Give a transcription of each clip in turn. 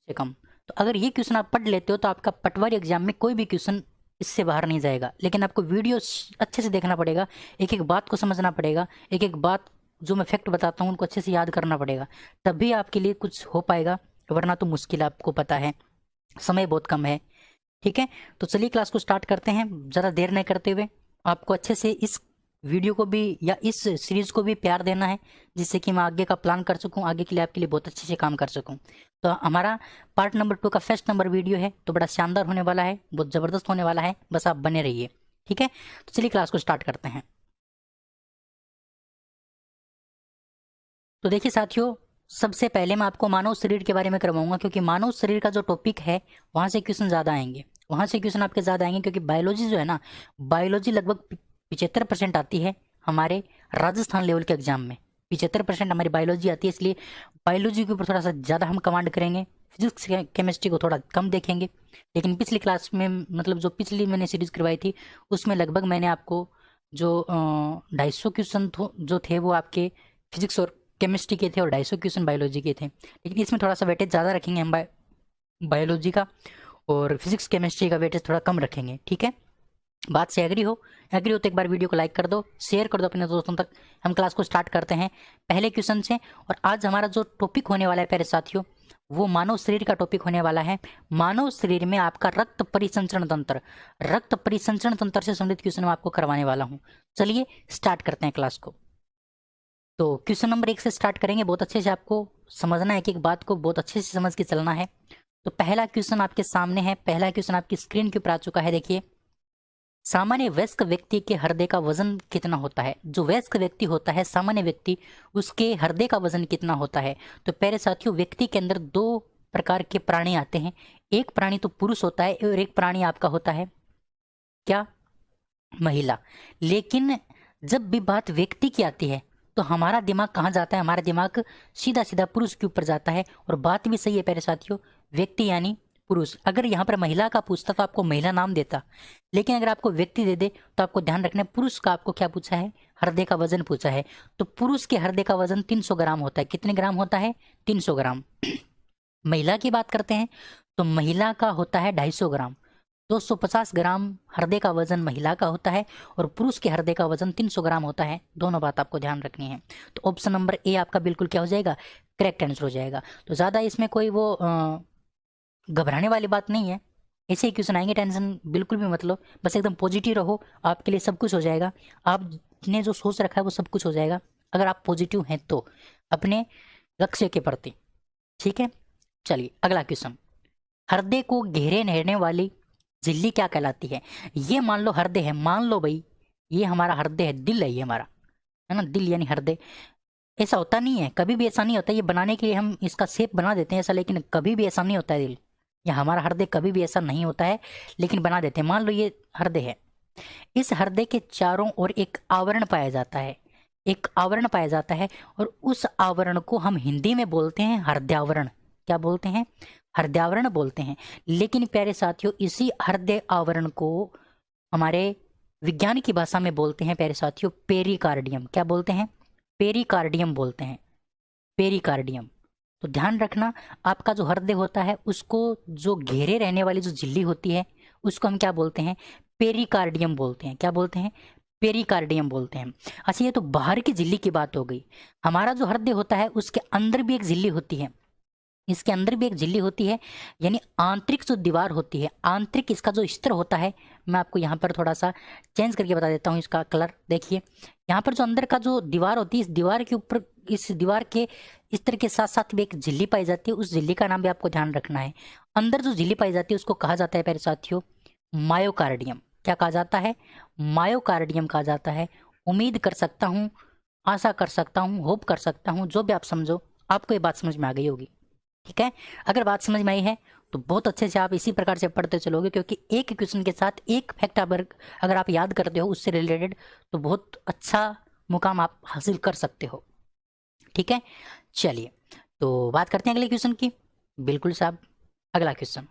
से कम। तो अगर ये क्वेश्चन आप पढ़ लेते हो तो आपका पटवारी एग्जाम में कोई भी क्वेश्चन इससे बाहर नहीं जाएगा। लेकिन आपको वीडियो अच्छे से देखना पड़ेगा, एक एक बात को समझना पड़ेगा, एक एक बात जो मैं फैक्ट बताता हूँ उनको अच्छे से याद करना पड़ेगा, तभी आपके लिए कुछ हो पाएगा, वरना तो मुश्किल है, आपको पता है समय बहुत कम है। ठीक है, तो चलिए क्लास को स्टार्ट करते हैं ज़्यादा देर नहीं करते हुए। आपको अच्छे से इस वीडियो को भी या इस सीरीज़ को भी प्यार देना है, जिससे कि मैं आगे का प्लान कर सकूं, आगे के लिए आपके लिए बहुत अच्छे से काम कर सकूं। तो हमारा पार्ट नंबर 2 का फर्स्ट नंबर वीडियो है, तो बड़ा शानदार होने वाला है, बहुत ज़बरदस्त होने वाला है, बस आप बने रहिए। ठीक है, तो चलिए क्लास को स्टार्ट करते हैं। तो देखिए साथियों, सबसे पहले मैं आपको मानव शरीर के बारे में करवाऊंगा, क्योंकि मानव शरीर का जो टॉपिक है वहाँ से क्वेश्चन ज़्यादा आएंगे, वहाँ से क्वेश्चन आपके ज़्यादा आएंगे, क्योंकि बायोलॉजी जो है ना, बायोलॉजी लगभग 75% आती है हमारे राजस्थान लेवल के एग्जाम में। 75% हमारी बायोलॉजी आती है, इसलिए बायोलॉजी के ऊपर थोड़ा सा ज़्यादा हम कमांड करेंगे, फिजिक्स केमिस्ट्री को थोड़ा कम देखेंगे। लेकिन पिछली क्लास में, मतलब जो पिछली मैंने सीरीज़ करवाई थी, उसमें लगभग मैंने आपको जो 250 क्वेश्चन जो थे वो आपके फिजिक्स और केमिस्ट्री के थे, और 250 क्वेश्चन बायोलॉजी के थे। लेकिन इसमें थोड़ा सा वेटेज ज़्यादा रखेंगे हम बायोलॉजी का, और फिजिक्स केमिस्ट्री का वेटेज थोड़ा कम रखेंगे। ठीक है, बात से एग्री हो तो एक बार वीडियो को लाइक कर दो, शेयर कर दो अपने दोस्तों तक। हम क्लास को स्टार्ट करते हैं पहले क्वेश्चन से। और आज हमारा जो टॉपिक होने वाला है प्यारे साथियों, वो मानव शरीर का टॉपिक होने वाला है। मानव शरीर में आपका रक्त परिसंचरण तंत्र, रक्त परिसंचरण तंत्र से संबंधित क्वेश्चन मैं आपको करवाने वाला हूँ। चलिए स्टार्ट करते हैं क्लास को। तो क्वेश्चन नंबर 1 से स्टार्ट करेंगे, बहुत अच्छे से आपको समझना है, एक एक बात को बहुत अच्छे से समझ के चलना है। तो पहला क्वेश्चन आपके सामने है, पहला क्वेश्चन आपकी स्क्रीन के ऊपर आ चुका है। देखिए, सामान्य वयस्क व्यक्ति के हृदय का वजन कितना होता है? जो वयस्क व्यक्ति होता है, सामान्य व्यक्ति, उसके हृदय का वजन कितना होता है? तो प्यारे साथियों, व्यक्ति के अंदर 2 प्रकार के प्राणी आते हैं। एक प्राणी तो पुरुष होता है और एक प्राणी आपका होता है क्या? महिला। लेकिन जब भी बात व्यक्ति की आती है तो हमारा दिमाग कहाँ जाता है? हमारा दिमाग सीधा सीधा पुरुष के ऊपर जाता है। और बात भी सही है प्यारे साथियों, व्यक्ति यानी पुरुष। अगर यहाँ पर महिला का पूछता तो आपको महिला नाम देता, लेकिन अगर आपको व्यक्ति दे दे तो आपको ध्यान रखना है पुरुष का आपको क्या पूछा है? हृदय का वजन पूछा है। तो पुरुष के हृदय का वजन 300 ग्राम होता है। कितने ग्राम होता है? 300 ग्राम। महिला की बात करते हैं तो महिला का होता है 250 ग्राम। 250 ग्राम हृदय का वजन महिला का होता है और पुरुष के हृदय का वजन 300 ग्राम होता है। दोनों बात आपको ध्यान रखनी है। तो ऑप्शन नंबर ए आपका बिल्कुल क्या हो जाएगा? करेक्ट आंसर हो जाएगा। तो ज़्यादा इसमें कोई वो घबराने वाली बात नहीं है, ऐसे ही क्वेश्चन आएंगे, टेंशन बिल्कुल भी मत लो, बस एकदम पॉजिटिव रहो, आपके लिए सब कुछ हो जाएगा। आपने जो सोच रखा है वो सब कुछ हो जाएगा, अगर आप पॉजिटिव हैं तो अपने लक्ष्य के प्रति। ठीक है, चलिए अगला क्वेश्चन। हृदय को घेरे रहने वाली झिल्ली क्या कहलाती है? ये मान लो हृदय है, मान लो भाई ये हमारा हृदय है, दिल है ये हमारा, है ना, दिल यानी हृदय। ऐसा होता नहीं है, कभी भी ऐसा नहीं होता। ये बनाने के लिए हम इसका शेप बना देते हैं ऐसा, लेकिन कभी भी ऐसा नहीं होता है दिल या हमारा हृदय, कभी भी ऐसा नहीं होता है, लेकिन बना देते हैं। मान लो ये हृदय है, इस हृदय के चारों ओर एक आवरण पाया जाता है, एक आवरण पाया जाता है, और उस आवरण को हम हिंदी में बोलते हैं हृदयावरण। क्या बोलते हैं? हृदयावरण बोलते हैं। लेकिन प्यारे साथियों, इसी हृदय आवरण को हमारे विज्ञान की भाषा में बोलते हैं प्यारे साथियों पेरिकार्डियम। क्या बोलते हैं? पेरिकार्डियम बोलते हैं, पेरिकार्डियम। तो ध्यान रखना, आपका जो हृदय होता है उसको जो घेरे रहने वाली जो झिल्ली होती है उसको हम क्या बोलते हैं? पेरिकार्डियम बोलते हैं। क्या बोलते हैं? पेरिकार्डियम बोलते हैं। अच्छा, ये तो बाहर की झिल्ली की बात हो गई। हमारा जो हृदय होता है उसके अंदर भी एक झिल्ली होती है, इसके अंदर भी एक झिल्ली होती है, यानी आंतरिक जो दीवार होती है, आंतरिक इसका जो स्तर होता है, मैं आपको यहाँ पर थोड़ा सा चेंज करके बता देता हूँ इसका कलर। देखिए, यहाँ पर जो अंदर का जो दीवार होती है, इस दीवार के ऊपर, इस दीवार के स्तर के साथ साथ भी एक झिल्ली पाई जाती है। उस झिल्ली का नाम भी आपको ध्यान रखना है। अंदर जो झिल्ली पाई जाती है उसको कहा जाता है प्यारे साथियों मायोकार्डियम। क्या कहा जाता है? मायोकार्डियम कहा जाता है। उम्मीद कर सकता हूँ, आशा कर सकता हूँ, होप कर सकता हूँ, जो भी आप समझो, आपको ये बात समझ में आ गई होगी। ठीक है, अगर बात समझ में आई है तो बहुत अच्छे से आप इसी प्रकार से पढ़ते चलोगे, क्योंकि एक क्वेश्चन के साथ एक फैक्ट अगर आप याद करते हो उससे रिलेटेड, तो बहुत अच्छा मुकाम आप हासिल कर सकते हो। ठीक है, चलिए तो बात करते हैं अगले क्वेश्चन की। बिल्कुल साहब, अगला क्वेश्चन,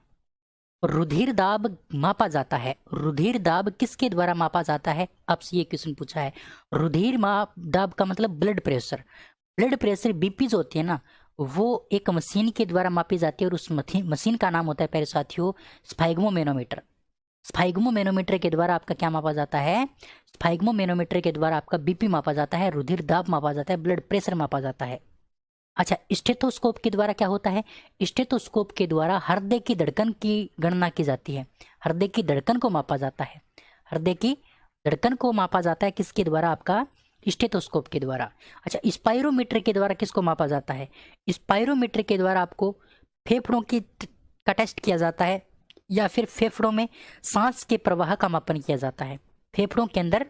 रुधिर दाब मापा जाता है, रुधिर दाब किसके द्वारा मापा जाता है? आपसे ये क्वेश्चन पूछा है। रुधिर दाब का मतलब blood pressure. Blood pressure BP जो होती है ना, वो एक मशीन के द्वारा मापी जाती है और उस मशीन का नाम होता है प्यारे साथियों स्फाइग्मोमेनोमीटर। स्फाइग्मोमेनोमीटर के द्वारा आपका क्या मापा जाता है? स्फाइग्मोमेनोमीटर के द्वारा आपका बीपी मापा जाता है, रुधिर दाब मापा जाता है, ब्लड प्रेशर मापा जाता है। अच्छा, स्टेथोस्कोप के द्वारा क्या होता है? स्टेथोस्कोप के द्वारा हृदय की धड़कन की गणना की जाती है, हृदय की धड़कन को मापा जाता है, हृदय की धड़कन को मापा जाता है किसके द्वारा? आपका स्टेथोस्कोप के द्वारा। अच्छा, स्पाइरोमीटर के द्वारा किसको मापा जाता है? स्पाइरोमीटर के द्वारा आपको फेफड़ों की का टेस्ट किया जाता है, या फिर फेफड़ों में सांस के प्रवाह का मापन किया जाता है। फेफड़ों के अंदर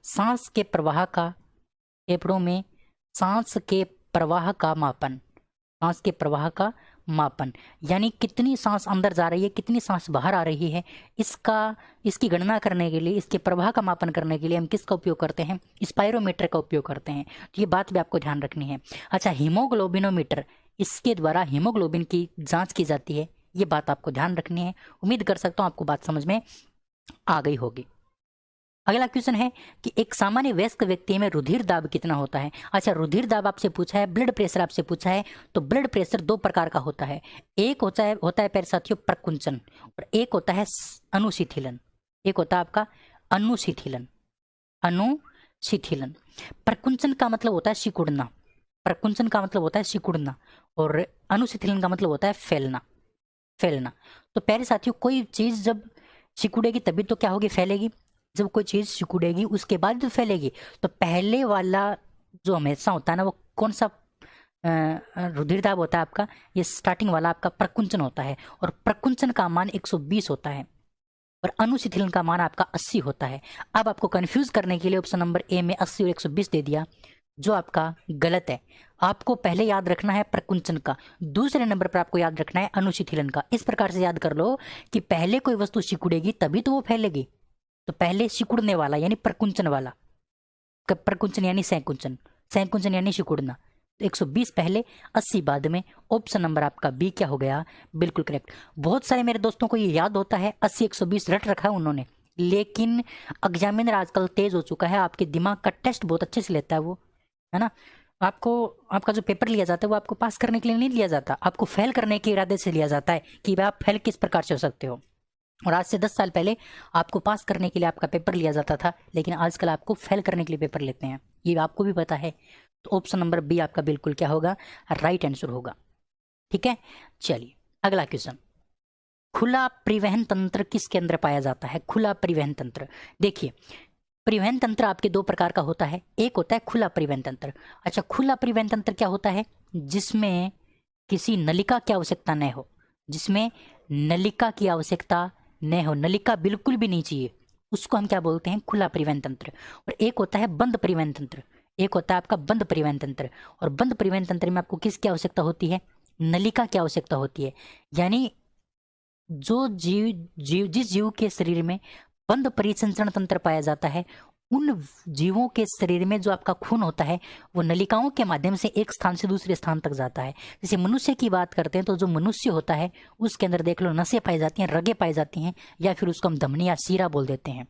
सांस के प्रवाह का, फेफड़ों में सांस के प्रवाह का मापन, सांस के प्रवाह का मापन, यानी कितनी सांस अंदर जा रही है, कितनी सांस बाहर आ रही है, इसकी गणना करने के लिए, इसके प्रवाह का मापन करने के लिए हम किसका उपयोग करते हैं? स्पाइरोमीटर का उपयोग करते हैं। तो ये बात भी आपको ध्यान रखनी है। अच्छा, हीमोग्लोबिनोमीटर, इसके द्वारा हीमोग्लोबिन की जांच की जाती है, ये बात आपको ध्यान रखनी है। उम्मीद कर सकता हूँ आपको बात समझ में आ गई होगी। अगला क्वेश्चन है कि एक सामान्य वयस्क व्यक्ति में रुधिर दाब कितना होता है? अच्छा, रुधिर दाब आपसे पूछा है, ब्लड प्रेशर आपसे पूछा है, तो ब्लड प्रेशर दो प्रकार का होता है। एक होता है प्यारे साथियों प्रकुंचन, और एक होता है अनुशिथिलन। एक होता है आपका अनुशिथिलन, अनुशिथिलन। प्रकुंचन का मतलब होता है सिकुड़ना, प्रकुंचन का मतलब होता है सिकुड़ना, और अनुशिथिलन का मतलब होता है फैलना, फैलना। तो प्यारे साथियों कोई चीज जब सिकुड़ेगी तभी तो क्या होगी? फैलेगी। जब कोई चीज सिकुड़ेगी उसके बाद तो फैलेगी। तो पहले वाला जो हमेशा होता है ना, वो कौन सा रुधिर दाब होता है आपका? ये स्टार्टिंग वाला आपका प्रकुंचन होता है, और प्रकुंचन का मान 120 होता है, और अनुशिथिलन का मान आपका 80 होता है। अब आपको कंफ्यूज करने के लिए ऑप्शन नंबर ए में 80 और 120 दे दिया, जो आपका गलत है। आपको पहले याद रखना है प्रकुंचन का, दूसरे नंबर पर आपको याद रखना है अनुशिथिलन का। इस प्रकार से याद कर लो कि पहले कोई वस्तु सिकुड़ेगी तभी तो वो फैलेगी। तो पहले सिकुड़ने वाला यानी प्रकुंचन वाला, प्रकुंचन यानी संकुंचन, संकुंचन यानी सिकुड़ना। तो 120 पहले, 80 बाद में। ऑप्शन नंबर आपका बी क्या हो गया? बिल्कुल करेक्ट। बहुत सारे मेरे दोस्तों को ये याद होता है, 80 120 रट रखा है उन्होंने, लेकिन एग्जामिनर आजकल तेज हो चुका है, आपके दिमाग का टेस्ट बहुत अच्छे से लेता है वो, है ना। आपका जो पेपर लिया जाता है वो आपको पास करने के लिए नहीं लिया जाता, आपको फेल करने के इरादे से लिया जाता है कि भाई आप फेल किस प्रकार से हो सकते हो। और आज से 10 साल पहले आपको पास करने के लिए आपका पेपर लिया जाता था, लेकिन आजकल आपको फेल करने के लिए पेपर लेते हैं, ये आपको भी पता है। तो ऑप्शन नंबर बी आपका बिल्कुल क्या होगा? राइट आंसर होगा। ठीक है, चलिए अगला क्वेश्चन। खुला परिवहन तंत्र किसके अंदर पाया जाता है? खुला परिवहन तंत्र, देखिए परिवहन तंत्र आपके दो प्रकार का होता है। एक होता है खुला परिवहन तंत्र। अच्छा, खुला परिवहन तंत्र क्या होता है? जिसमें किसी नलिका की आवश्यकता न हो, जिसमें नलिका की आवश्यकता न हो, नलिका बिल्कुल भी नहीं चाहिए, उसको हम क्या बोलते हैं? खुला परिवहन तंत्र। और एक होता है बंद परिवहन तंत्र, एक होता है आपका बंद परिवहन तंत्र। और बंद परिवहन तंत्र में आपको किसकी आवश्यकता होती है? नलिका की आवश्यकता होती है। यानी जो जिस जीव के शरीर में बंद परिसंचरण तंत्र पाया जाता है, उन जीवों के शरीर में जो आपका खून होता है वो नलिकाओं के माध्यम से एक स्थान से दूसरे स्थान तक जाता है। जैसे मनुष्य की बात करते हैं तो जो मनुष्य होता है उसके अंदर देख लो नसें पाई जाती हैं, रगें पाई जाती हैं, या फिर उसको हम धमनी या सीरा बोल देते हैं।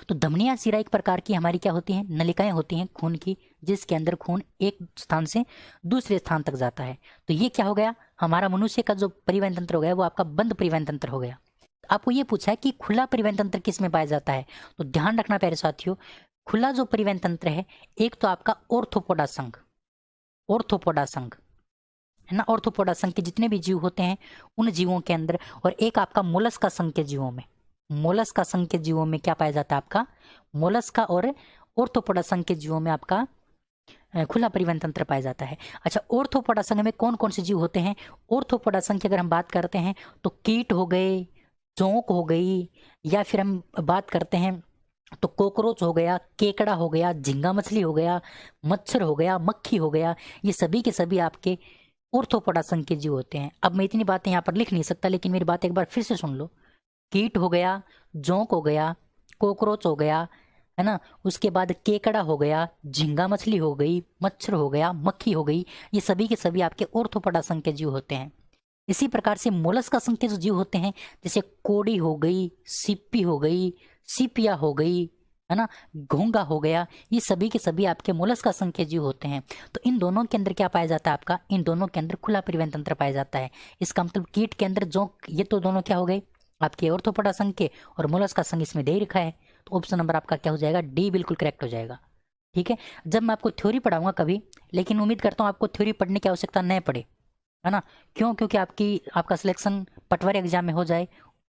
तो धमनी या सीरा एक प्रकार की हमारी क्या होती हैं? नलिकाएं होती हैं खून की, जिसके अंदर खून एक स्थान से दूसरे स्थान तक जाता है। तो ये क्या हो गया? हमारा मनुष्य का जो परिवहन तंत्र हो गया वो आपका बंद परिवहन तंत्र हो गया। आपको ये पूछा है कि खुला परिवहन तंत्र किस में पाया जाता है, तो ध्यान रखना प्यारे साथियों, खुला जो परिवहन तंत्र है, एक तो आपका ऑर्थोपोडा संघ, ऑर्थोपोडा संघ है ना, ऑर्थोपोडा संघ के जितने भी जीव होते हैं उन जीवों के अंदर, और एक आपका मोलस्का संघ के जीवों में, मोलस्का संघ के जीवों में क्या पाया जाता है? आपका मोलस्का और ऑर्थोपोडा संघ के जीवों में आपका खुला परिवहन तंत्र पाया जाता है। अच्छा, ऑर्थोपोडा संघ में कौन कौन से जीव होते हैं? ऑर्थोपोडा संघ की अगर हम बात करते हैं तो कीट हो गए, जोंक हो गई, या फिर हम बात करते हैं तो कॉकरोच हो गया, केकड़ा हो गया, झींगा मछली हो गया, मच्छर हो गया, मक्खी हो गया, ये सभी के सभी आपके ऑर्थोपोडा संघ के जीव होते हैं। अब मैं इतनी बातें यहाँ पर लिख नहीं सकता, लेकिन मेरी बात एक बार फिर से सुन लो। कीट हो गया, जोंक हो गया, कॉकरोच हो गया, है ना, उसके बाद केकड़ा हो गया, झींगा मछली हो गई, मच्छर हो गया, मक्खी हो गई, ये सभी के सभी आपके ऑर्थोपोडा संघ के जीव होते हैं। इसी प्रकार से मोलस्का संघ के जो जीव होते हैं, जैसे कोड़ी हो गई, सिप्पी हो गई, सिपिया हो गई, है ना, घोंघा हो गया, ये सभी के सभी आपके मोलस्क असंख्य जीव होते हैं। तो इन दोनों के अंदर क्या पाया जाता है आपका, इन दोनों के अंदर खुला परिवहन तंत्र पाया जाता है। इसका मतलब कीट के अंदर जो, ये तो दोनों क्या हो गए आपके ऑर्थोपोडा असंख्य और मोलस्क असंख्य, इसमें दे रखा है। तो ऑप्शन नंबर आपका क्या हो जाएगा, डी बिल्कुल करेक्ट हो जाएगा। ठीक है, जब मैं आपको थ्योरी पढ़ाऊंगा कभी, लेकिन उम्मीद करता हूँ आपको थ्योरी पढ़ने की आवश्यकता नहीं पड़े, है ना, क्यों, क्योंकि आपका सिलेक्शन पटवारी एग्जाम में हो जाए,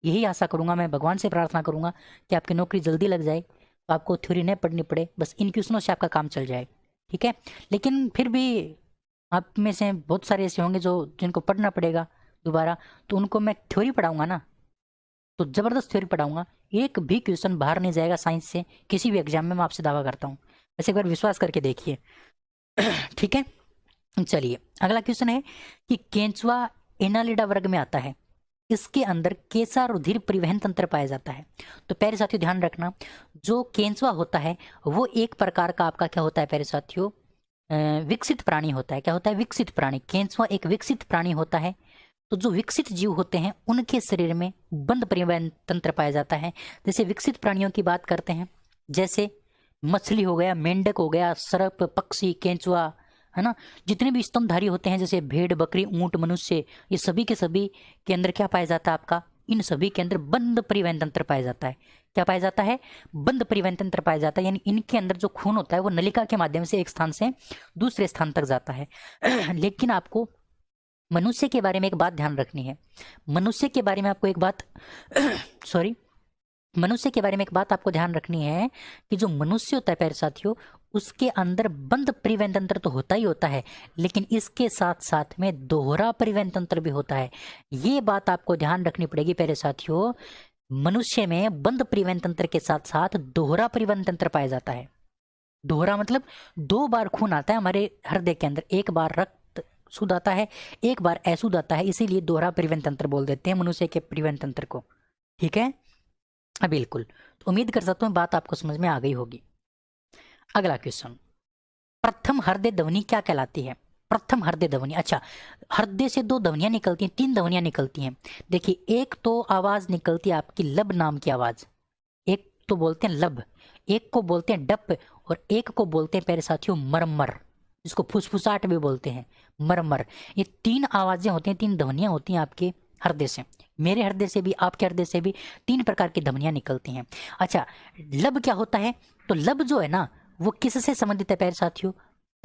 यही आशा करूंगा मैं, भगवान से प्रार्थना करूंगा कि आपकी नौकरी जल्दी लग जाए, तो आपको थ्योरी नहीं पढ़नी पड़े, बस इन क्वेश्चनों से आपका काम चल जाए। ठीक है, लेकिन फिर भी आप में से बहुत सारे ऐसे होंगे जो जिनको पढ़ना पड़ेगा दोबारा, तो उनको मैं थ्योरी पढ़ाऊंगा ना, तो जबरदस्त थ्योरी पढ़ाऊंगा, एक भी क्वेश्चन बाहर नहीं जाएगा साइंस से किसी भी एग्जाम में, मैं आपसे दावा करता हूँ। ऐसे एक बार विश्वास करके देखिए। ठीक है, चलिए अगला क्वेश्चन है कि केंचुआ एनालिडा वर्ग में आता है, इसके अंदर कैसा रुधिर परिवहन तंत्र पाया जाता है। तो प्यारे साथियों ध्यान रखना, जो केंचुआ होता है वो एक प्रकार का आपका क्या होता है प्यारे साथियों, विकसित प्राणी होता है। क्या होता है, विकसित प्राणी। केंचुआ एक विकसित प्राणी होता है। तो जो विकसित जीव होते हैं उनके शरीर में बंद परिवहन तंत्र पाया जाता है। जैसे विकसित प्राणियों की बात करते हैं, जैसे मछली हो गया, मेंढक हो गया, सर्प, पक्षी, केंचुआ, है ना, जितने भी स्तनधारी होते हैं जैसे भेड़, बकरी, ऊंट, मनुष्य, ये सभी के सभी के अंदर क्या पाया जाता है आपका, इन सभी के अंदर बंद परिवहन तंत्र पाया जाता है। क्या पाया जाता है, बंद परिवहन तंत्र पाया जाता है, यानी इनके अंदर जो खून होता है वो नलिका के माध्यम से एक स्थान से दूसरे स्थान तक जाता है। लेकिन आपको मनुष्य के बारे में एक बात ध्यान रखनी है, मनुष्य के बारे में आपको एक बात सॉरी मनुष्य के बारे में एक बात आपको ध्यान रखनी है कि जो मनुष्य होता है प्यारे साथियों, उसके अंदर बंद परिवहन तंत्र तो होता ही होता है, लेकिन इसके साथ साथ में दोहरा परिवहन तंत्र भी होता है। ये बात आपको ध्यान रखनी पड़ेगी प्यारे साथियों, मनुष्य में बंद परिवहन तंत्र के साथ साथ दोहरा परिवहन तंत्र पाया जाता है। दोहरा मतलब 2 बार खून आता है हमारे हृदय के अंदर, एक बार रक्त शुद्ध आता है, एक बार अशुद्ध आता है, इसीलिए दोहरा परिवहन तंत्र बोल देते हैं मनुष्य के परिवहन तंत्र को। ठीक है, बिल्कुल, तो उम्मीद कर सकता हूँ बात आपको समझ में आ गई होगी। अगला क्वेश्चन, प्रथम हृदय ध्वनि क्या कहलाती है। प्रथम हृदय ध्वनि, अच्छा, हृदय से 2 ध्वनियां निकलती हैं, 3 ध्वनियां निकलती हैं। देखिए, एक तो आवाज निकलती है आपकी लब नाम की आवाज, एक तो बोलते हैं लब, एक को बोलते हैं डप, और एक को बोलते हैं प्यारे साथियों मरमर, जिसको फुसफुसाहट भी बोलते हैं, मरमर। ये 3 आवाजें होती हैं, 3 ध्वनियां होती हैं आपके हृदय से, मेरे हृदय से भी, आपके हृदय से भी 3 प्रकार की ध्वनियां निकलती हैं। अच्छा, लब क्या होता है, तो लब जो है ना वो किससे संबंधित है प्यारे साथियों,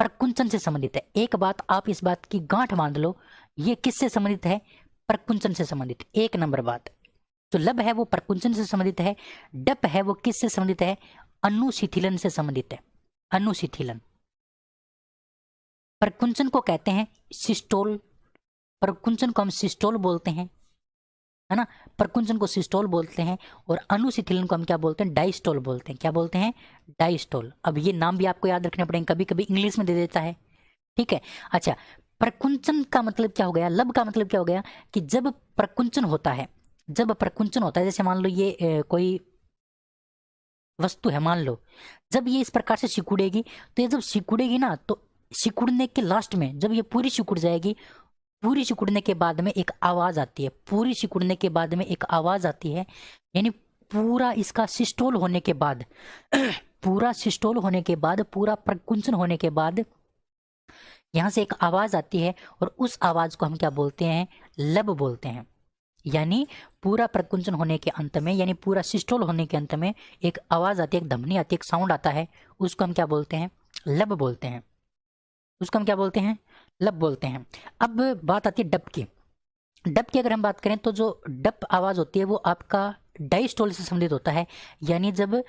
प्रकुंचन से संबंधित है। एक बात आप इस बात की गांठ बांध लो, ये किससे संबंधित है, प्रकुंचन से संबंधित। 1 नंबर बात, जो लब है वो प्रकुंचन से संबंधित है, डप है वो किससे संबंधित है, अनुशिथिलन से संबंधित है, अनुशिथिलन। प्रकुंचन को कहते हैं सिस्टोल, प्रकुंचन को हम सिस्टोल बोलते हैं, है ना, प्रकुंचन को सिस्टोल बोलते हैं, और अनुशिथिलन को हम क्या बोलते हैं, डाइस्टोल बोलते हैं। क्या बोलते हैं, डाइस्टोल। अब ये नाम भी आपको याद रखने पड़ेंगे, कभी कभी इंग्लिश में दे देता है। ठीक है, अच्छा, प्रकुंचन का मतलब क्या हो गया, लब का मतलब क्या हो गया, कि जब प्रकुंचन होता है, जब प्रकुंचन होता है, जैसे मान लो ये कोई वस्तु है, मान लो जब ये इस प्रकार से सिकुड़ेगी, तो ये जब सिकुड़ेगी ना, तो सिकुड़ने के लास्ट में जब ये पूरी सिकुड़ जाएगी, पूरी सिकुड़ने के बाद में एक आवाज आती है, पूरी सिकुड़ने के बाद में एक आवाज आती है, यानी पूरा इसका सिस्टोल होने के बाद पूरा सिस्टोल होने के बाद, पूरा प्रकुंचन होने के बाद यहाँ से एक आवाज आती है, और उस आवाज को हम क्या बोलते हैं, लब बोलते हैं। यानी पूरा प्रकुंचन होने के अंत में, यानी पूरा सिस्टोल होने के अंत में एक आवाज आती है, एक ध्वनि आती है, एक साउंड आता है, उसको हम क्या बोलते हैं, लब बोलते हैं, उसको हम क्या बोलते हैं, लब बोलते हैं। अब बात आती है डप की। डप की अगर हम बात करें तो जो डप आवाज होती है वो आपका डाइस्टोल से संबंधित होता है, यानी जब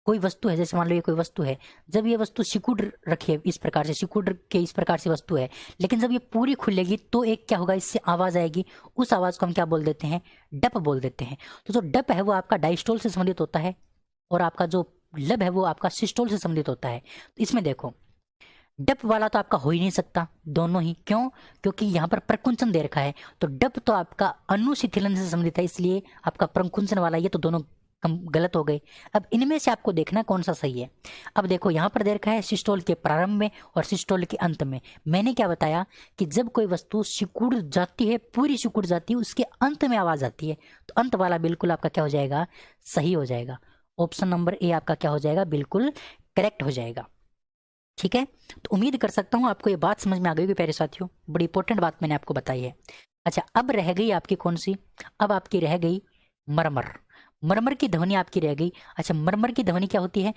कोई वस्तु है, जैसे मान लो ये कोई वस्तु है, जब ये वस्तु सिकुड़ रखी है इस प्रकार से, सिकुड़ के इस प्रकार से वस्तु है, लेकिन जब ये पूरी खुलेगी तो एक क्या होगा, इससे आवाज आएगी, उस आवाज को हम क्या बोल देते हैं, डप बोल देते हैं। तो जो डप है वो आपका डाइस्टोल से संबंधित होता है, और आपका जो लब है वो आपका सिस्टोल से संबंधित होता है। तो इसमें देखो, डप वाला तो आपका हो ही नहीं सकता, दोनों ही, क्यों, क्योंकि यहाँ पर प्रकुंचन दे रखा है, तो डप तो आपका अनुशिथिलन से संबंधित है, इसलिए आपका प्रकुंचन वाला, ये तो दोनों गलत हो गए। अब इनमें से आपको देखना कौन सा सही है। अब देखो, यहाँ पर दे रखा है सिस्टोल के प्रारंभ में और सिस्टोल के अंत में। मैंने क्या बताया कि जब कोई वस्तु सिकुड़ जाती है, पूरी सिकुड़ जाती है, उसके अंत में आवाज आती है, तो अंत वाला बिल्कुल आपका क्या हो जाएगा, सही हो जाएगा। ऑप्शन नंबर ए आपका क्या हो जाएगा, बिल्कुल करेक्ट हो जाएगा। ठीक है, तो उम्मीद कर सकता हूँ आपको ये बात समझ में आ गई होगी प्यारे साथियों, बड़ी इंपॉर्टेंट बात मैंने आपको बताई है। अच्छा, अब रह गई आपकी कौन सी, अब आपकी रह गई मरमर। मरमर की ध्वनि आपकी रह गई। अच्छा, मरमर की ध्वनि क्या होती है,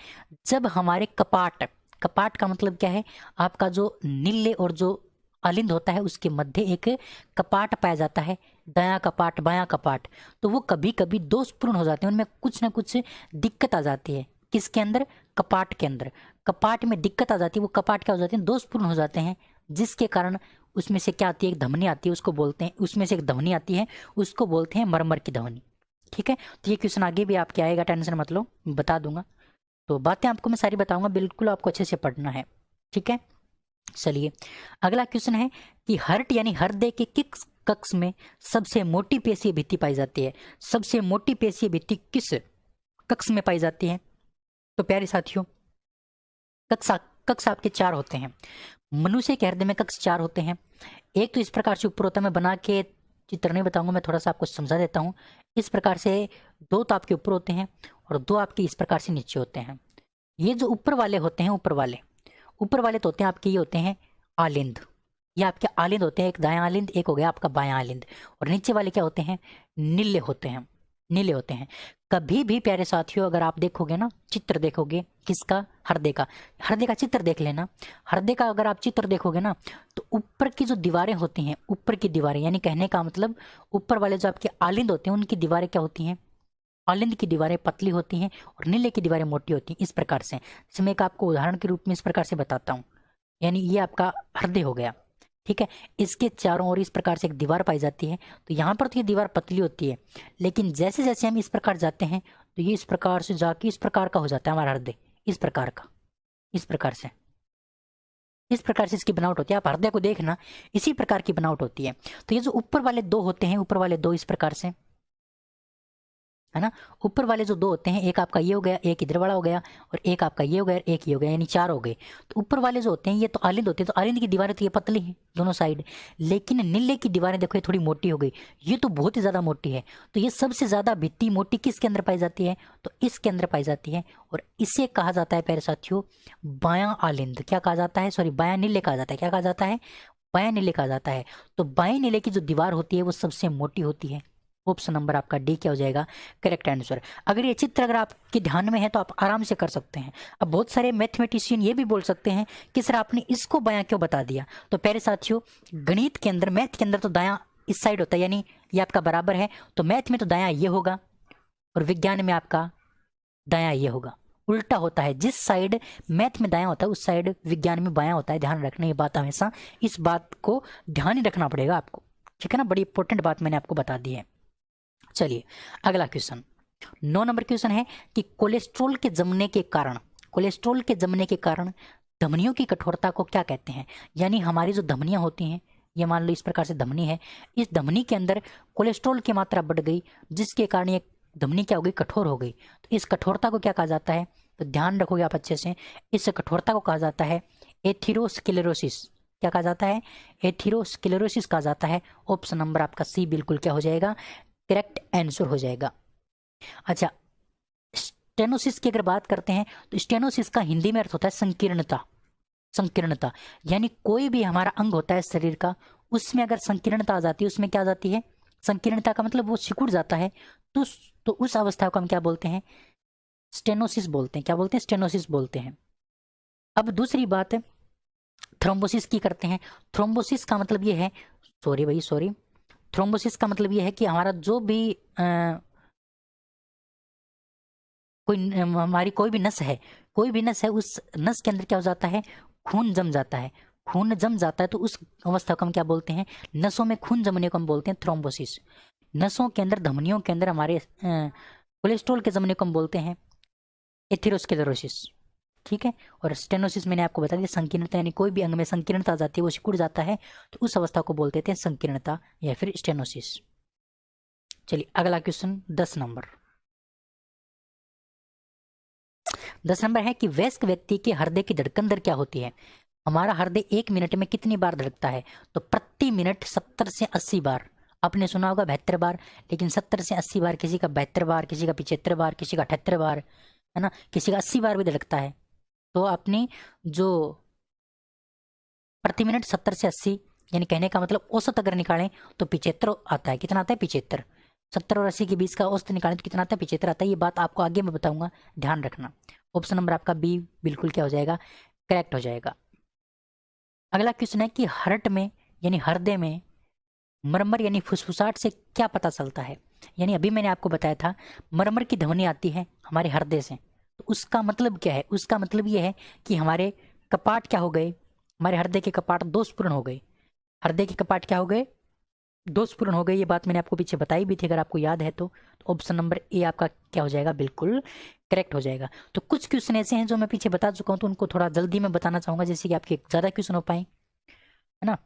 जब हमारे कपाट, कपाट का मतलब क्या है, आपका जो नीले और जो अलिंद होता है उसके मध्य एक कपाट पाया जाता है, दायां कपाट बायां कपाट, तो वो कभी कभी दोषपूर्ण हो जाते हैं, उनमें कुछ ना कुछ दिक्कत आ जाती है। किसके अंदर, कपाट के अंदर, कपाट में दिक्कत आ जाती है, वो कपाट क्या हो जाते हैं, दोषपूर्ण हो जाते हैं, जिसके कारण उसमें से क्या आती है, एक ध्वनि आती है, उसको बोलते हैं, उसमें से एक ध्वनि आती है, उसको बोलते हैं मरमर की ध्वनि। ठीक है, तो ये क्वेश्चन आगे भी आपके आएगा, टेंशन मत लो, बता दूंगा। तो बातें आपको मैं सारी बताऊंगा, बिल्कुल आपको अच्छे से पढ़ना है। ठीक है, चलिए अगला क्वेश्चन है कि हर्ट यानी हृदय के किस कक्ष में सबसे मोटी पेशीय भित्ति पाई जाती है। सबसे मोटी पेशीय भित्ति किस कक्ष में पाई जाती है। तो प्यारे साथियों, कक्ष कक्ष आपके 4 होते हैं। मनुष्य के हृदय में कक्ष 4 होते हैं। एक तो इस प्रकार से ऊपर होता है, मैं बना के चित्र नहीं बताऊंगा, मैं थोड़ा सा आपको समझा देता हूँ। इस प्रकार से 2 तो आपके ऊपर होते हैं और 2 आपके इस प्रकार से नीचे होते हैं। ये जो ऊपर वाले होते हैं, ऊपर वाले तो होते हैं आपके, ये होते हैं आलिंद, ये आपके आलिंद होते हैं, एक दायां आलिंद, एक हो गया आपका बायां आलिंद। और नीचे वाले क्या होते हैं, नीले होते हैं, नीले होते हैं। कभी भी प्यारे साथियों अगर आप देखोगे ना, चित्र देखोगे किसका, हृदय का, हृदय का चित्र देख लेना, हृदय का अगर आप चित्र देखोगे ना, तो ऊपर की जो दीवारें होती हैं, ऊपर की दीवारें, यानी कहने का मतलब ऊपर वाले जो आपके आलिंद होते हैं उनकी दीवारें क्या होती हैं, आलिंद की दीवारें पतली होती हैं और नीले की दीवारें मोटी होती हैं। इस प्रकार से, जैसे मैं एक आपको उदाहरण के रूप में इस प्रकार से बताता हूँ, यानी ये आपका हृदय हो गया। ठीक है, इसके चारों ओर इस प्रकार से एक दीवार पाई जाती है, तो यहाँ पर तो ये दीवार पतली होती है, लेकिन जैसे जैसे हम इस प्रकार जाते हैं तो ये इस प्रकार से जाके इस प्रकार का हो जाता है हमारा हृदय, इस प्रकार का, इस प्रकार से, इस प्रकार से इसकी बनावट होती है। आप हृदय को देखना, इसी प्रकार की बनावट होती है। तो ये जो ऊपर वाले 2 होते हैं, ऊपर वाले 2 इस प्रकार से, है ना, ऊपर वाले जो 2 होते हैं, एक आपका ये हो गया, एक इधर वाला हो गया, और एक आपका ये हो गया, एक ये हो गया, यानी 4 हो गए। तो ऊपर वाले जो होते हैं ये तो आलिंद होते हैं, तो आलिंद की दीवारें तो ये पतली हैं दोनों साइड, लेकिन नीले की दीवारें देखो ये थोड़ी मोटी हो गई, ये तो बहुत ही ज़्यादा मोटी है। तो ये सबसे ज़्यादा भित्ति मोटी किसके अंदर पाई जाती है, तो इसके अंदर पाई जाती है, और इसे कहा जाता है प्यारे साथियों बायां आलिंद। क्या कहा जाता है, सॉरी बायां नीले कहा जाता है, क्या कहा जाता है, बायां नीले कहा जाता है। तो बाएं नीले की जो दीवार होती है वो सबसे मोटी होती है। ऑप्शन नंबर आपका डी क्या हो जाएगा, करेक्ट आंसर। अगर ये चित्र अगर आपके ध्यान में है तो आप आराम से कर सकते हैं। अब बहुत सारे मैथमेटिशियन ये भी बोल सकते हैं कि सर आपने इसको बायां क्यों बता दिया। तो प्यारे साथियों, गणित के अंदर, मैथ के अंदर तो दायां इस साइड होता है, यानी ये आपका बराबर है, तो मैथ में तो दायां ये होगा और विज्ञान में आपका दायां ये होगा। उल्टा होता है, जिस साइड मैथ में दायां होता है उस साइड विज्ञान में बायां होता है। ध्यान रखना ये बात, हमेशा इस बात को ध्यान ही रखना पड़ेगा आपको। ठीक है ना, बड़ी इंपॉर्टेंट बात मैंने आपको बता दी है। चलिए अगला क्वेश्चन, 9 नंबर क्वेश्चन है कि कोलेस्ट्रॉल के जमने के कारण, कोलेस्ट्रॉल के जमने के कारण धमनियों की कठोरता को क्या कहते हैं। यानी हमारी जो धमनियां होती हैं, ये मान लो इस प्रकार से धमनी है, इस धमनी के अंदर कोलेस्ट्रॉल की मात्रा बढ़ गई, जिसके कारण ये धमनी क्या हो गई, कठोर हो गई। तो इस कठोरता को क्या कहा जाता है, तो ध्यान रखोगे आप अच्छे से, इस कठोरता को कहा जाता है एथीरोस्क्लेरोसिस। क्या कहा जाता है, एथीरोस्क्लेरोसिस कहा जाता है। ऑप्शन नंबर आपका सी बिल्कुल क्या हो जाएगा, करेक्ट आंसर हो जाएगा। अच्छा, स्टेनोसिस की अगर बात करते हैं तो स्टेनोसिस का हिंदी में अर्थ होता है संकीर्णता। संकीर्णता यानी कोई भी हमारा अंग होता है शरीर का, उसमें अगर संकीर्णता आ जाती है, उसमें क्या आ जाती है, संकीर्णता का मतलब वो सिकुड़ जाता है, तो उस अवस्था को हम क्या बोलते हैं, स्टेनोसिस बोलते हैं। क्या बोलते हैं, स्टेनोसिस बोलते हैं। अब दूसरी बात है थ्रोम्बोसिस की करते हैं। थ्रोम्बोसिस का मतलब ये है, सॉरी भाई सॉरी, थ्रोम्बोसिस का मतलब ये है कि हमारा जो भी हमारी कोई भी नस है, कोई भी नस है, उस नस के अंदर क्या हो जाता है, खून जम जाता है। खून जम जाता है तो उस अवस्था को हम क्या बोलते हैं, नसों में खून जमने को हम बोलते हैं थ्रोम्बोसिस। नसों के अंदर, धमनियों के अंदर हमारे कोलेस्ट्रॉल के जमने को हम बोलते हैं एथेरोस्क्लेरोसिस। ठीक है, और स्टेनोसिस मैंने आपको बता दिया संकीर्णता, यानी कोई भी अंग में संकीर्णता आ जाती है, वो सिकुड़ जाता है, तो उस अवस्था को बोलते थे संकीर्णता या फिर स्टेनोसिस। चलिए अगला क्वेश्चन 10 नंबर। 10 नंबर है कि वयस्क व्यक्ति के हृदय की धड़कन दर क्या होती है। हमारा हृदय 1 मिनट में कितनी बार धड़कता है, तो प्रति मिनट 70 से 80 बार। आपने सुना होगा 72 बार, लेकिन 70 से 80 बार, किसी का 72 बार, किसी का 75 बार, किसी का 78 बार, है ना, किसी का 80 बार भी धड़कता है। तो अपनी जो प्रति मिनट 70 से 80, यानी कहने का मतलब औसत अगर निकालें तो 75 आता है। कितना आता है? 75। 70 और 80 के बीच का औसत निकालें तो कितना आता है? 75 आता है। ये बात आपको आगे मैं बताऊंगा, ध्यान रखना। ऑप्शन नंबर आपका बी बिल्कुल क्या हो जाएगा? करेक्ट हो जाएगा। अगला क्वेश्चन है कि हार्ट में यानी हृदय में मरमर यानी फुसफुसाहट से क्या पता चलता है? यानी अभी मैंने आपको बताया था मरमर की ध्वनि आती है हमारे हृदय से, तो उसका मतलब क्या है? उसका मतलब ये है कि हमारे कपाट क्या हो गए? हमारे हृदय के कपाट दोषपूर्ण हो गए। हृदय के कपाट क्या हो गए? दोषपूर्ण हो गए। ये बात मैंने आपको पीछे बताई भी थी, अगर आपको याद है तो ऑप्शन नंबर ए आपका क्या हो जाएगा? बिल्कुल करेक्ट हो जाएगा। तो कुछ क्वेश्चन ऐसे हैं जो मैं पीछे बता चुका हूँ, तो उनको थोड़ा जल्दी में बताना चाहूंगा, जैसे कि आपके ज़्यादा क्वेश्चन हो पाए, है ना।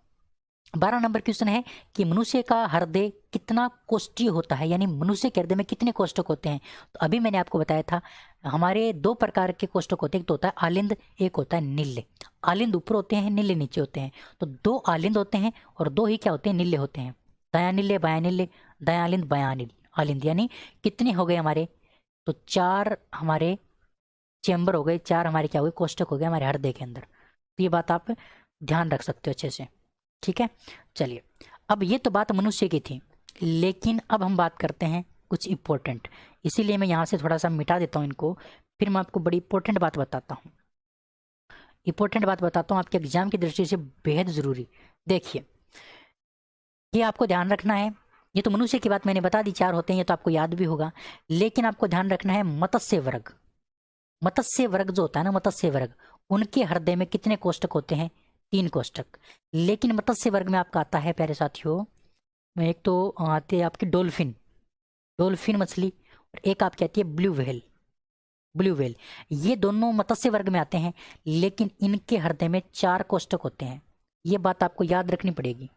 12 नंबर क्वेश्चन है कि मनुष्य का हृदय कितना कोष्ठीय होता है, यानी मनुष्य के हृदय में कितने कोष्ठक होते हैं? तो अभी मैंने आपको बताया था हमारे 2 प्रकार के कोष्ठक होते हैं, एक तो होता है आलिंद, एक होता है नीले। आलिंद ऊपर होते हैं, नीले नीचे होते हैं। तो 2 आलिंद होते हैं और 2 ही क्या होते हैं? नीले होते हैं। दायां नीले बायां नीले, दायां आलिंद बायां आलिंद, यानी कितने हो गए हमारे? तो 4 हमारे चेंबर हो गए, 4 हमारे क्या हो गए? कोष्ठक हो गए हमारे हृदय के अंदर। तो ये बात आप ध्यान रख सकते हो अच्छे से, ठीक है। चलिए, अब ये तो बात मनुष्य की थी, लेकिन अब हम बात करते हैं कुछ इंपॉर्टेंट, इसीलिए मैं यहाँ से थोड़ा सा मिटा देता हूँ इनको, फिर मैं आपको बड़ी इंपॉर्टेंट बात बताता हूँ। इंपॉर्टेंट बात बताता हूँ आपके एग्जाम की दृष्टि से बेहद जरूरी। देखिए, ये आपको ध्यान रखना है, ये तो मनुष्य की बात मैंने बता दी, 4 होते हैं, ये तो आपको याद भी होगा, लेकिन आपको ध्यान रखना है मत्स्य वर्ग। मत्स्य वर्ग जो होता है ना, मत्स्य वर्ग, उनके हृदय में कितने कोष्ठक होते हैं? 3 कोष्ठक। लेकिन मत्स्य वर्ग में आपका आता है प्यारे साथियों, में एक तो आती है आपकी डॉल्फिन, डॉल्फिन मछली, और एक आपकी आती है ब्लू व्हेल, ब्लू व्हेल। ये दोनों मत्स्य वर्ग में आते हैं, लेकिन इनके हृदय में 4 कोष्ठक होते हैं। ये बात आपको याद रखनी पड़ेगी,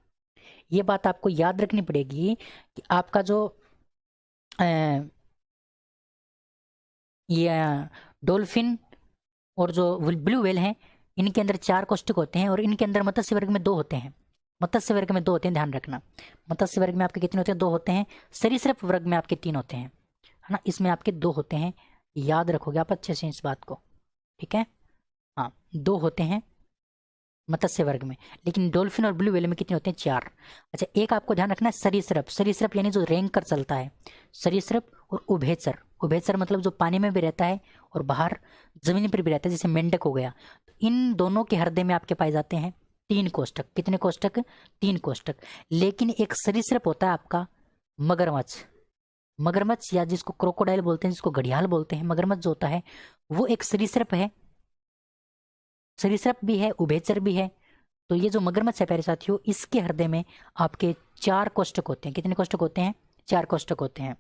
ये बात आपको याद रखनी पड़ेगी कि आपका जो ये डॉल्फिन और जो ब्लू व्हेल हैं, इनके अंदर 4 कोष्ठक होते हैं, और इनके अंदर मत्स्य वर्ग में 2 होते हैं। मत्स्य वर्ग में 2 होते हैं, ध्यान रखना। मत्स्य वर्ग में आपके कितने होते हैं? 2 होते हैं। सरीसृप वर्ग में आपके 3 होते हैं, है ना, इसमें आपके 2 होते हैं। याद रखोगे आप अच्छे से इस बात को, ठीक है। हाँ, 2 होते हैं मत्स्य वर्ग में, लेकिन डॉल्फिन और ब्लू व्हेल में कितने होते हैं? 4। अच्छा, एक आपको ध्यान रखना है सरीसृप। सरीसृप यानी जो रेंग कर चलता है, सरीसृप और उभयचर। उभयचर मतलब जो पानी में भी रहता है और बाहर जमीन पर भी रहता है, जैसे मेंढक हो गया। तो इन दोनों के हृदय में आपके पाए जाते हैं 3 कोष्ठक। कितने कोष्ठक? 3 कोष्ठक। लेकिन एक सरीसृप होता है आपका मगरमच्छ। मगरमच्छ या जिसको क्रोकोडाइल बोलते हैं, जिसको घड़ियाल बोलते हैं, मगरमच्छ जो होता है वो एक सरीसृप है। सरीसृप भी है, उभयचर भी है। तो ये जो मगरमच्छ है प्यारे साथियों, इसके हृदय में आपके 4 कोष्ठक होते हैं। कितने कोष्ठक होते हैं? 4 कोष्ठक होते हैं।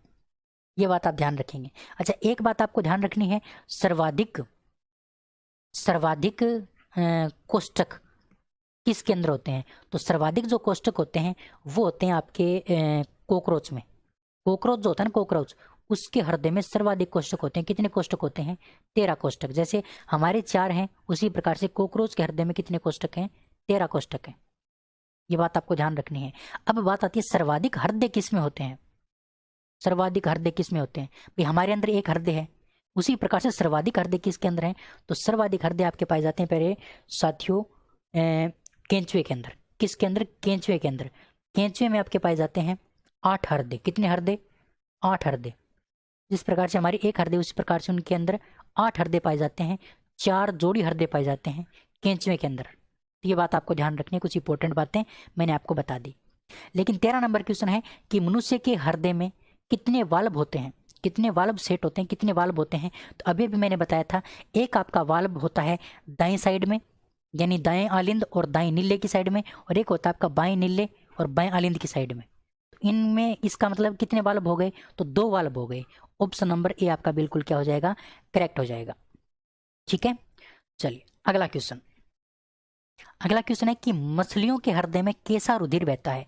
ये बात आप ध्यान रखेंगे। अच्छा, एक बात आपको ध्यान रखनी है, सर्वाधिक सर्वाधिक कोष्ठक किसके अंदर होते हैं? तो सर्वाधिक जो कोष्ठक होते हैं वो होते हैं आपके कॉकरोच में। कॉकरोच जो होता है ना, कॉकरोच, उसके हृदय में सर्वाधिक कोष्ठक होते हैं। कितने कोष्ठक होते हैं? 13 कोष्ठक। जैसे हमारे 4 हैं, उसी प्रकार से कॉकरोच के हृदय में कितने कोष्ठक हैं? 13 कोष्ठक हैं। ये बात आपको ध्यान रखनी है। अब बात आती है सर्वाधिक हृदय किस में होते हैं? सर्वाधिक हृदय किस में होते हैं? भाई हमारे अंदर एक हृदय है, उसी प्रकार से सर्वाधिक हृदय किसके अंदर है? तो सर्वाधिक हृदय आपके पाए जाते हैं पहले साथियों केंचुए के अंदर। किसके अंदर? केंचुए के अंदर। केंचुए में आपके पाए जाते हैं 8 हृदय। कितने हृदय? 8 हृदय। जिस प्रकार से हमारे एक हृदय, उसी प्रकार से उनके अंदर 8 हृदय पाए जाते हैं। 4 जोड़ी हृदय पाए जाते हैं केंचुए के अंदर। तो ये बात आपको ध्यान रखनी है, कुछ इंपॉर्टेंट बातें मैंने आपको बता दी। लेकिन 13 नंबर क्वेश्चन है कि मनुष्य के हृदय में कितने वाल्व होते हैं? कितने वाल्व सेट होते हैं? कितने वाल्व होते हैं? तो अभी अभी मैंने बताया था, एक आपका वाल्व होता है दाएं साइड में, यानी दाएं आलिंद और दाएं नीले की साइड में, और एक होता है आपका बाएं नीले और बाएं आलिंद की साइड में। तो इनमें इसका मतलब कितने वाल्व हो गए? तो 2 वाल्व हो गए। ऑप्शन नंबर ए आपका बिल्कुल क्या हो जाएगा? करेक्ट हो जाएगा, ठीक है। चलिए, अगला क्वेश्चन। अगला क्वेश्चन है कि मछलियों के हृदय में कैसा रुधिर बहता है?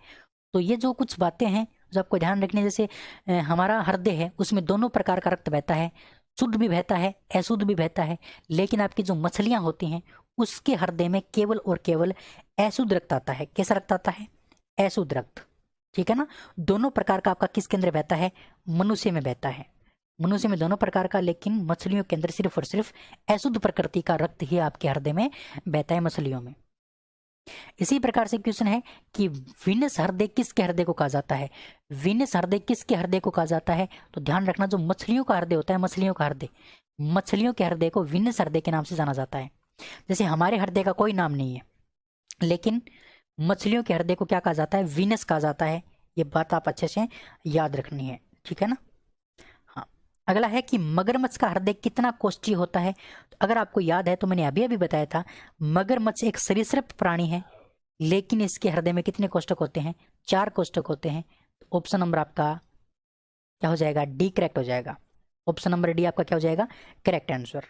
तो ये जो कुछ बातें हैं जो आपको ध्यान रखनी है, जैसे हमारा हृदय है, उसमें दोनों प्रकार का रक्त बहता है, शुद्ध भी बहता है, अशुद्ध भी बहता है। लेकिन आपकी जो मछलियां होती हैं, उसके हृदय में केवल और केवल अशुद्ध रक्त आता है। कैसा रक्त आता है? अशुद्ध रक्त। ठीक है ना। दोनों प्रकार का आपका किसके अंदर बहता है, मनुष्य में बहता है। मनुष्य में दोनों प्रकार का, लेकिन मछलियों के अंदर सिर्फ और सिर्फ अशुद्ध प्रकृति का रक्त ही आपके हृदय में बहता है मछलियों में। इसी प्रकार से क्वेश्चन है कि वीनस हृदय किसके हृदय को कहा जाता है। वीनस हृदय किसके हृदय को कहा जाता है, तो ध्यान रखना जो मछलियों का हृदय होता है, मछलियों का हृदय, मछलियों के हृदय को वीनस हृदय के नाम से जाना जाता है। जैसे हमारे हृदय का कोई नाम नहीं है, लेकिन मछलियों के हृदय को क्या कहा जाता है, वीनस कहा जाता है। ये बात आप अच्छे से याद रखनी है, ठीक है ना। हाँ, अगला है कि मगरमच्छ का हृदय कितना कोष्ठीय होता है। तो अगर आपको याद है तो मैंने अभी अभी बताया था, मगरमच्छ एक सरीसृप प्राणी है, लेकिन इसके हृदय में कितने कोष्ठक होते हैं, 4 कोष्ठक होते हैं। तो ऑप्शन नंबर आपका क्या हो जाएगा, डी करेक्ट हो जाएगा। ऑप्शन नंबर डी आपका क्या हो जाएगा, करेक्ट आंसर।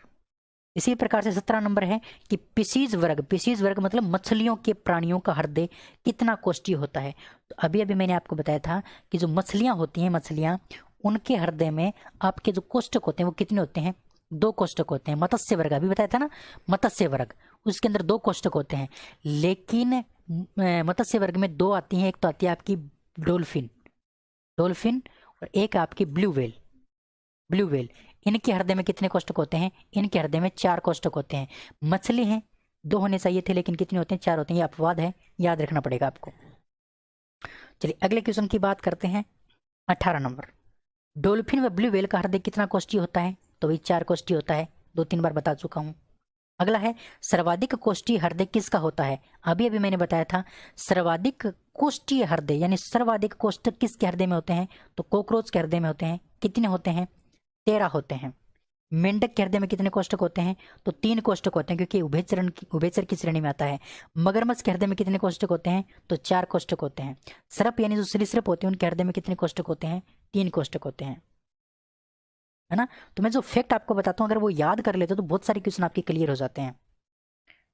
इसी प्रकार से 17 नंबर है कि पिसीज वर्ग मतलब मछलियों के प्राणियों का हृदय कितना कोष्ठीय होता है। तो अभी अभी मैंने आपको बताया था कि जो मछलियां होती हैं, मछलियां, उनके हृदय में आपके जो कोष्ठक होते हैं वो कितने होते हैं, 2 कोष्ठक होते हैं। मत्स्य वर्ग अभी बताया था ना, मत्स्य वर्ग, उसके अंदर 2 कोष्ठक होते हैं, लेकिन मत्स्य वर्ग में 2 आती हैं। एक तो आती है आपकी डोल्फिन और एक आपकी ब्लू व्हेल। इनके हृदय में कितने कोष्ठक होते हैं, इनके हृदय में 4 कोष्ठक होते हैं। मछली हैं 2 होने चाहिए थे, लेकिन कितने होते हैं, 4 होते हैं। ये अपवाद है, याद रखना पड़ेगा आपको। चलिए अगले क्वेश्चन की बात करते हैं। 18 नंबर, डॉल्फिन व ब्लू व्हेल का हृदय कितना कोष्ठीय होता है, तो वही 4 कोष्ठीय होता है, 2-3 बार बता चुका हूं। अगला है सर्वाधिक कोष्ठीय हृदय किसका होता है। अभी अभी मैंने बताया था सर्वाधिक कोष्ठीय हृदय यानी सर्वाधिक कोष्ठक किसके हृदय में होते हैं, तो कॉकरोच के हृदय में होते हैं। कितने होते हैं, 13 होते हैं। मेंढक के हृदय में कितने कोष्ठक होते हैं, तो 3 कोष्ठक होते हैं, क्योंकि उभयचर की श्रेणी में आता है। मगरमच्छ के हृदय में कितने कोष्ठक होते हैं, तो 4 कोष्ठक होते हैं। सर्प यानी जो सरीसृप होते हैं, उनके हृदय में कितने कोष्ठक होते हैं, 3 कोष्ठक होते हैं, है ना। तो मैं जो फैक्ट आपको बताता हूँ, अगर वो याद कर लेते तो बहुत सारे क्वेश्चन आपके क्लियर हो जाते हैं,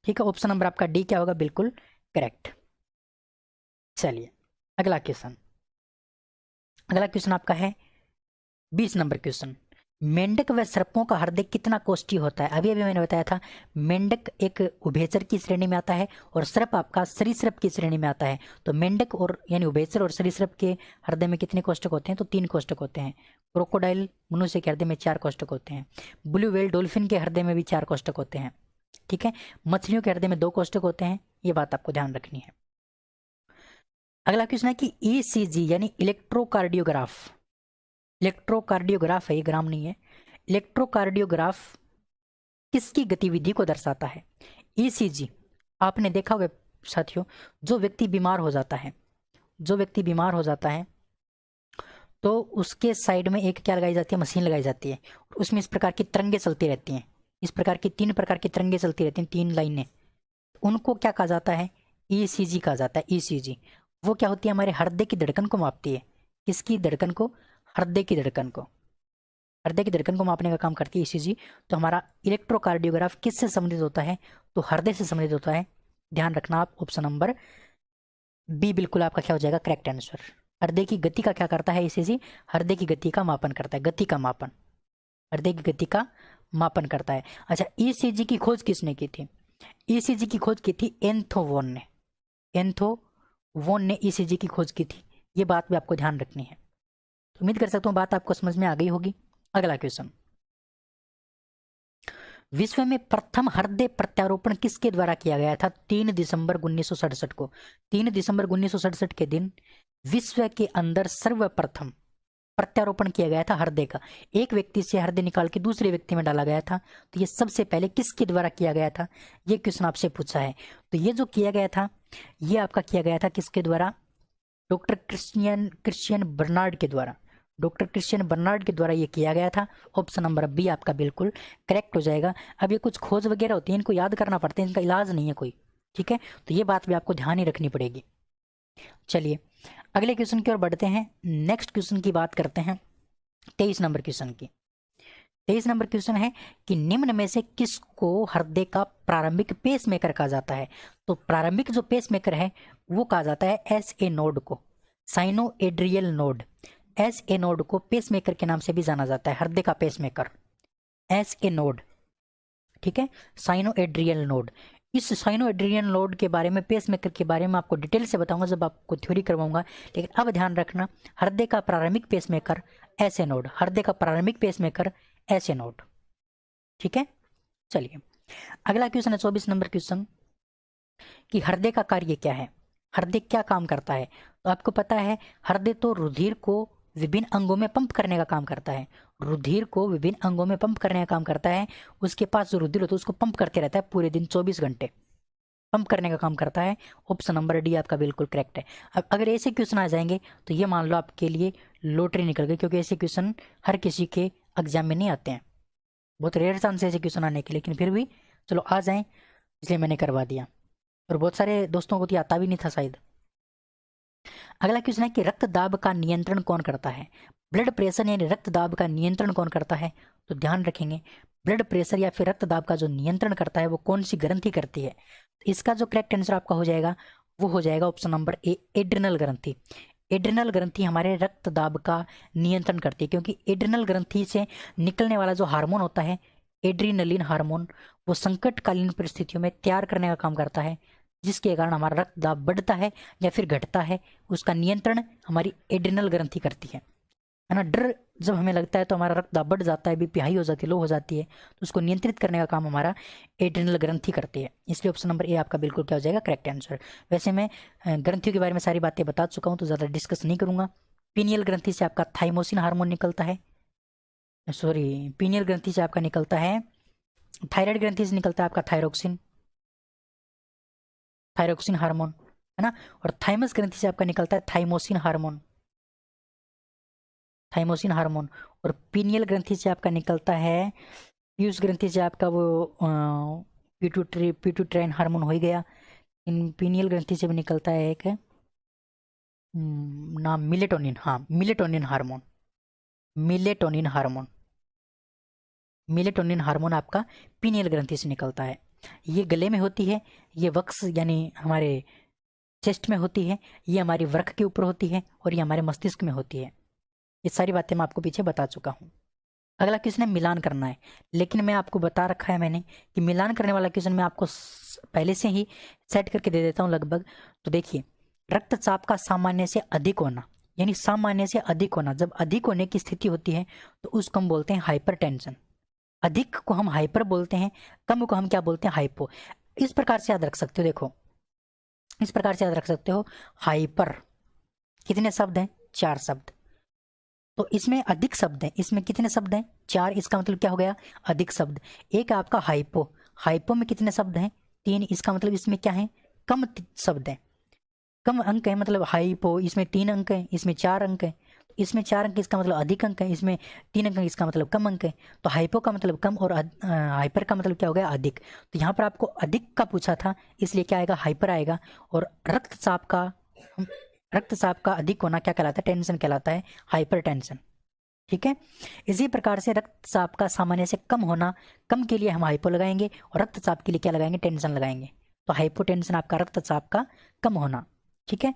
ठीक है। ऑप्शन नंबर आपका डी क्या होगा, बिल्कुल करेक्ट। चलिए अगला क्वेश्चन आपका है 20 नंबर क्वेश्चन, मेंढक व सर्पों का हृदय कितना कोष्ठीय होता है। अभी अभी मैंने बताया था मेंढक एक उभयचर की श्रेणी में आता है और सर्प आपका सरीसृप की श्रेणी में आता है। तो मेंढक और यानी उभयचर और सरीसृप के हृदय में कितने कोष्ठक होते हैं, तो 3 कोष्ठक होते हैं। क्रोकोडाइल मनुष्य के हृदय में 4 कोष्ठक होते हैं। ब्लू व्हेल डॉल्फिन के हृदय में भी 4 कोष्ठक होते हैं, ठीक है। मछलियों के हृदय में 2 कोष्ठक होते हैं, ये बात आपको ध्यान रखनी है। अगला क्वेश्चन है कि ईसीजी यानी इलेक्ट्रोकार्डियोग्राफ है, ये ग्राम नहीं है। इलेक्ट्रोकार्डियोग्राफ किसकी गतिविधि को दर्शाता है। ईसीजी आपने देखा होगा साथियों, जो व्यक्ति बीमार हो जाता है तो उसके साइड में एक क्या लगाई जाती है, मशीन लगाई जाती है, और उसमें इस प्रकार की तरंगे चलती रहती हैं। इस प्रकार की 3 प्रकार की तरंगे चलती रहती हैं, 3 लाइनें, उनको क्या कहा जाता है, ईसीजी कहा जाता है। ईसीजी वो क्या होती है, हमारे हृदय की धड़कन को मापती है। किसकी धड़कन को, हृदय की धड़कन को मापने का काम करती है ईसीजी। तो हमारा इलेक्ट्रोकार्डियोग्राफ किससे संबंधित होता है, तो हृदय से संबंधित होता है। ध्यान रखना आप, ऑप्शन नंबर बी बिल्कुल आपका क्या हो जाएगा, करेक्ट आंसर। हृदय की गति का क्या करता है ईसीजी, हृदय की गति का मापन करता है, हृदय की गति का मापन करता है। अच्छा, ईसीजी की खोज किसने की थी, ईसीजी की खोज की थी एंथोवोन ने ईसीजी की खोज की थी। ये बात भी आपको ध्यान रखनी है। तो उम्मीद कर सकता हूँ बात आपको समझ में आ गई होगी। अगला क्वेश्चन, विश्व में प्रथम हृदय प्रत्यारोपण किसके द्वारा किया गया था, 3 दिसंबर 1967 को। 3 दिसंबर 1967 के दिन विश्व के अंदर सर्वप्रथम प्रत्यारोपण किया गया था हृदय का। एक व्यक्ति से हृदय निकाल के दूसरे व्यक्ति में डाला गया था। तो ये सबसे पहले किसके द्वारा किया गया था, ये क्वेश्चन आपसे पूछा है। तो ये जो किया गया था, ये आपका किया गया था किसके द्वारा, डॉक्टर क्रिश्चियन बर्नार्ड के द्वारा ये किया गया था। ऑप्शन नंबर बी आपका बिल्कुल करेक्ट हो जाएगा। अब ये कुछ खोज वगैरह होती है, इनको याद करना पड़ता है, इनका इलाज नहीं है कोई, ठीक है। तो ये बात भी आपको ध्यान ही रखनी पड़ेगी। चलिए अगले क्वेश्चन की ओर बढ़ते हैं। नेक्स्ट क्वेश्चन की बात करते हैं 23 नंबर क्वेश्चन की। 23 नंबर क्वेश्चन है कि निम्न में से किसको हृदय का प्रारंभिक पेसमेकर कहा जाता है। तो प्रारंभिक जो पेसमेकर है वो कहा जाता है SA नोड को, साइनोएड्रियल नोड। SA नोड को पेसमेकर के नाम से भी जाना जाता है, हृदय का पेसमेकर SA नोड, ठीक है, साइनोएड्रियल नोड। इस साइनोएड्रियन लोड के बारे में, पेसमेकर के बारे में आपको डिटेल से बताऊंगा जब आपको थ्योरी करवाऊंगा। लेकिन अब ध्यान रखना, हृदय का प्रारंभिक पेसमेकर ऐसे नोड, हृदय का प्रारंभिक पेसमेकर ऐसे नोड। ठीक है, चलिए अगला क्वेश्चन है 24 नंबर क्वेश्चन कि हृदय का कार्य क्या है, हृदय क्या काम करता है। तो आपको पता है हृदय तो रुधिर को विभिन्न अंगों में पंप करने का काम करता है, रुधिर को विभिन्न अंगों में पंप करने का काम करता है। उसके पास जो रुधिर होता है उसको पंप करते रहता है पूरे दिन 24 घंटे पंप करने का काम करता है। ऑप्शन नंबर डी आपका बिल्कुल करेक्ट है। अब अगर ऐसे क्वेश्चन आ जाएंगे तो ये मान लो आपके लिए लॉटरी निकल गई, क्योंकि ऐसे क्वेश्चन हर किसी के एग्जाम में नहीं आते हैं, बहुत रेयर चांस है ऐसे क्वेश्चन आने के, लेकिन फिर भी चलो आ जाएं इसलिए मैंने करवा दिया, और बहुत सारे दोस्तों को तो आता भी नहीं था शायद। अगला क्वेश्चन है कि रक्त दाब का नियंत्रण कौन करता है। ब्लड प्रेशर यानी रक्त दाब का नियंत्रण कौन करता है। तो ध्यान रखेंगे ब्लड प्रेशर या फिर रक्त दाब का जो नियंत्रण करता है वो कौन सी ग्रंथि करती है। तो इसका जो करेक्ट आंसर आपका हो जाएगा वो हो जाएगा ऑप्शन नंबर ए, एड्रिनल ग्रंथि। एड्रिनल ग्रंथि हमारे रक्त दाब का नियंत्रण करती है, क्योंकि एड्रिनल ग्रंथि से निकलने वाला जो हार्मोन होता है एड्रीनलिन हार्मोन, वो संकटकालीन परिस्थितियों में तैयार करने का काम करता है, जिसके कारण हमारा रक्त दाब बढ़ता है या फिर घटता है, उसका नियंत्रण हमारी एड्रिनल ग्रंथि करती है ना। डर जब हमें लगता है तो हमारा रक्त दाब बढ़ जाता है, बीपी हाई हो जाती है, लो हो जाती है, तो उसको नियंत्रित करने का काम हमारा एड्रिनल ग्रंथि करती है। इसलिए ऑप्शन नंबर ए आपका बिल्कुल क्या हो जाएगा करेक्ट आंसर। वैसे मैं ग्रंथियों के बारे में सारी बातें बता चुका हूँ तो ज़्यादा डिस्कस नहीं करूँगा। पीनियल ग्रंथि से आपका थाइमोसिन हार्मोन निकलता है, सॉरी पीनियल ग्रंथि से आपका निकलता है, थायराइड ग्रंथि से निकलता है आपका थायरोक्सिन, थायरोक्सिन हार्मोन है ना। और थाइमस ग्रंथि से आपका निकलता है थाइमोसिन हार्मोन, थाइमोसिन हार्मोन। और पीनियल ग्रंथि से आपका निकलता है, पीयूष ग्रंथि से आपका वो पिट्यूटराइन हार्मोन हो ही गया। इन पीनियल ग्रंथि से भी निकलता है एक नाम मिलेटोनिन, हाँ melatonin hormone, melatonin hormone, melatonin hormone आपका पीनियल ग्रंथि से निकलता है। ये गले में होती है, ये वक्स यानी हमारे चेस्ट में होती है, ये हमारी वृक्क के ऊपर होती है, और ये हमारे मस्तिष्क में होती है। ये सारी बातें मैं आपको पीछे बता चुका हूँ। अगला क्वेश्चन है मिलान करना है, लेकिन मैं आपको बता रखा है मैंने कि मिलान करने वाला क्वेश्चन मैं आपको पहले से ही सेट करके दे देता हूँ लगभग। तो देखिए रक्तचाप का सामान्य से अधिक होना, यानी सामान्य से अधिक होना, जब अधिक होने की स्थिति होती है तो उसको हम बोलते हैं हाइपरटेंशन। अधिक को हम हाइपर बोलते हैं, कम को हम क्या बोलते हैं हाइपो। इस प्रकार से याद रख सकते हो, देखो इस प्रकार से याद रख सकते हो। हाइपर कितने शब्द हैं, 4 शब्द, तो इसमें अधिक शब्द हैं, इसमें कितने शब्द हैं 4, इसका मतलब क्या हो गया अधिक शब्द। एक आपका हाइपो, हाइपो में कितने शब्द हैं 3, इसका मतलब इसमें क्या है कम शब्द हैं, कम अंक है, मतलब हाइपो इसमें 3 अंक हैं, इसमें 4 अंक हैं, इसमें 4 अंक इसका मतलब अधिक अंक है, इसमें 3 अंक इसका मतलब कम अंक है। तो हाइपो का मतलब कम और हाइपर का मतलब क्या हो गया अधिक। तो यहाँ पर आपको अधिक का पूछा था इसलिए क्या आएगा हाइपर आएगा। और रक्तचाप का अधिक होना क्या कहलाता है, टेंशन कहलाता है, हाइपर टेंशन। ठीक है, इसी प्रकार से रक्तचाप का सामान्य से कम होना, कम के लिए हम हाइपो लगाएंगे और रक्तचाप के लिए क्या लगाएंगे टेंशन लगाएंगे। तो हाइपोटेंशन आपका रक्तचाप का कम होना। ठीक है,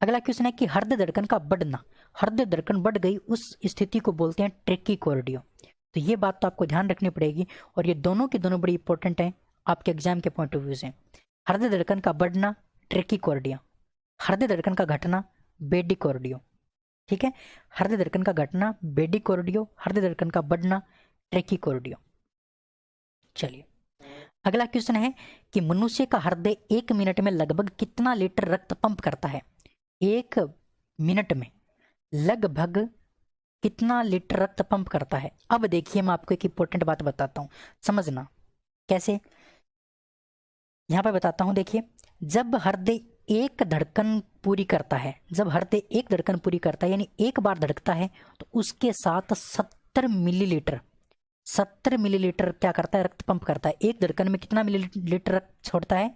अगला क्वेश्चन है कि हृदय धड़कन का बढ़ना, हृदय धड़कन बढ़ गई उस स्थिति को बोलते हैं ट्रेकीकार्डिया। तो ये बात तो आपको ध्यान रखनी पड़ेगी, और ये दोनों की दोनों बड़ी इंपॉर्टेंट है आपके एग्जाम के पॉइंट ऑफ व्यू से। हृदय धड़कन का बढ़ना ट्रेकीकार्डिया, हृदय धड़कन का घटना ब्रेडिकार्डियो। ठीक है, हृदय धड़कन का घटना ब्रेडिकार्डियो, हृदय धड़कन का बढ़ना ट्रेकीकार्डियो। चलिए अगला क्वेश्चन है कि मनुष्य का हृदय 1 मिनट में लगभग कितना लीटर रक्त पंप करता है। 1 मिनट में लगभग कितना लीटर रक्त पंप करता है। अब देखिए मैं आपको एक इंपॉर्टेंट बात बताता हूं, समझना कैसे। यहां पर बताता हूं, देखिए जब हृदय एक धड़कन पूरी करता है, जब हृदय एक धड़कन पूरी करता है यानी एक बार धड़कता है, तो उसके साथ 70 मिलीलीटर, 70 मिलीलीटर क्या करता है रक्त पंप करता है। एक धड़कन में कितना मिलीलीटर रक्त छोड़ता है,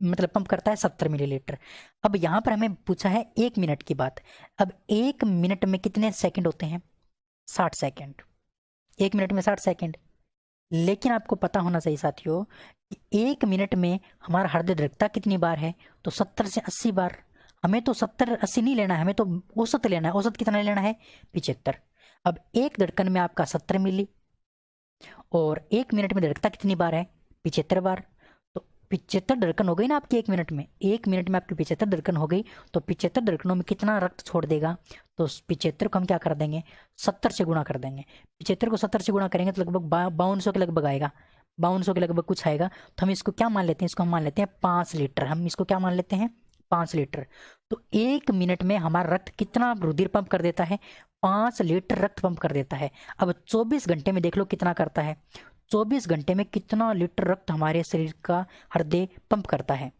मतलब पंप करता है 70 मिलीलीटर। अब यहाँ पर हमें पूछा है 1 मिनट की बात। अब 1 मिनट में कितने सेकंड होते हैं 60 सेकंड, 1 मिनट में 60 सेकंड। लेकिन आपको पता होना चाहिए साथियों कि 1 मिनट में हमारा हृदय धड़कता कितनी बार है, तो 70 से 80 बार। हमें तो 70-80 नहीं लेना है, हमें तो औसत लेना है। औसत कितना लेना है 75। अब एक धड़कन में आपका 70 मिली, और 1 मिनट में धड़कता कितनी बार है 75 बार। तो 75 धड़कन हो गई ना आपकी 1 मिनट में, 1 मिनट में आपकी 75 धड़कन हो गई, तो 75 धड़कनों में कितना रक्त छोड़ देगा? तो 75 को हम क्या कर देंगे, 70 से गुणा कर देंगे। 75 को 70 से गुणा करेंगे तो लगभग 5200 के लगभग आएगा, 5200 के लगभग कुछ आएगा। तो हम इसको क्या मान लेते हैं, इसको हम मान लेते हैं 5 लीटर। हम इसको क्या मान लेते हैं, 5 लीटर। तो 1 मिनट में हमारा रक्त कितना रुधिर पंप कर देता है, 5 लीटर रक्त पंप कर देता है। अब 24 घंटे में देख लो कितना करता है, 24 घंटे में कितना लीटर रक्त हमारे शरीर का हृदय पंप करता है।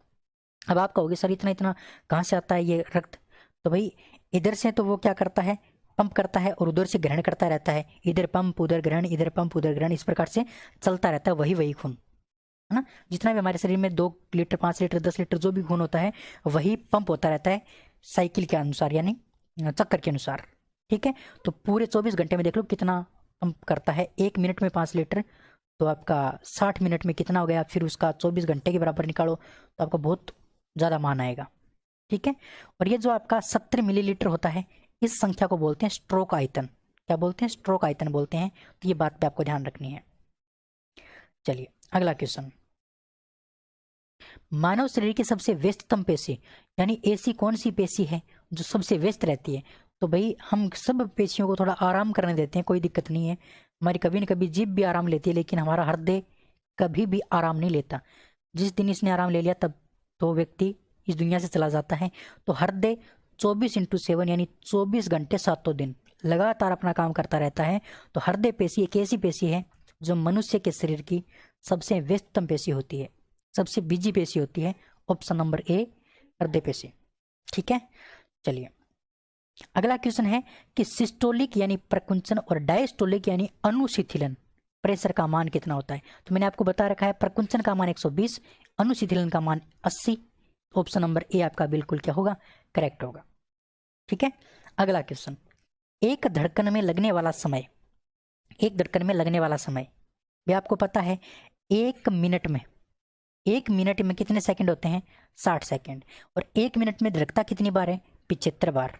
अब आप कहोगे सर इतना इतना कहाँ से आता है ये रक्त? तो भाई इधर से तो वो क्या करता है, पंप करता है, और उधर से ग्रहण करता रहता है। इधर पंप उधर ग्रहण, इधर पंप उधर ग्रहण, इस प्रकार से चलता रहता है वही खून, है ना। जितना भी हमारे शरीर में 2 लीटर 5 लीटर 10 लीटर जो भी खून होता है वही पंप होता रहता है साइकिल के अनुसार, यानी चक्कर के अनुसार, ठीक है। तो पूरे 24 घंटे में देख लो कितना पंप करता है। 1 मिनट में 5 लीटर, तो आपका 60 मिनट में कितना हो गया, फिर उसका 24 घंटे के बराबर निकालो तो आपको बहुत ज़्यादा मान आएगा, ठीक है। और ये जो आपका 70 मिलीलीटर होता है, इस संख्या को बोलते हैं स्ट्रोक आयतन। क्या बोलते हैं, स्ट्रोक आयतन बोलते हैं। तो ये बात पे आपको ध्यान रखनी है। चलिए अगला क्वेश्चन, मानव शरीर की सबसे व्यस्ततम पेशी, यानी ऐसी कौन सी पेशी है जो सबसे व्यस्त रहती है? तो भाई हम सब पेशियों को थोड़ा आराम करने देते हैं, कोई दिक्कत नहीं है। हमारी कभी न कभी जीभ भी आराम लेती है, लेकिन हमारा हृदय कभी भी आराम नहीं लेता। जिस दिन इसने आराम ले लिया तब तो व्यक्ति इस दुनिया से चला जाता है। तो हृदय 24/7 यानी 24 घंटे 7 दिन लगातार अपना काम करता रहता है। तो हृदय पेशी एक ऐसी पेशी है जो मनुष्य के शरीर की सबसे व्यस्ततम पेशी होती है, सबसे बिजी पेशी होती है। ऑप्शन नंबर ए हृदय पेशी, ठीक है। चलिए अगला क्वेश्चन है कि सिस्टोलिक यानी प्रकुंचन और डायस्टोलिक यानी अनुशीतलन प्रेशर का मान कितना होता है? तो मैंने आपको बता रखा है प्रकुंचन का मान 120, अनुशीतलन का मान 80। ऑप्शन नंबर ए आपका बिल्कुल क्या होगा, करेक्ट होगा, ठीक है। अगला क्वेश्चन, एक धड़कन में लगने वाला समय, एक धड़कन में लगने वाला समय भी आपको पता है 1 मिनट में, 1 मिनट में कितने सेकंड होते हैं, 60 सेकंड। और 1 मिनट में धड़कता कितनी बार है, 75 बार,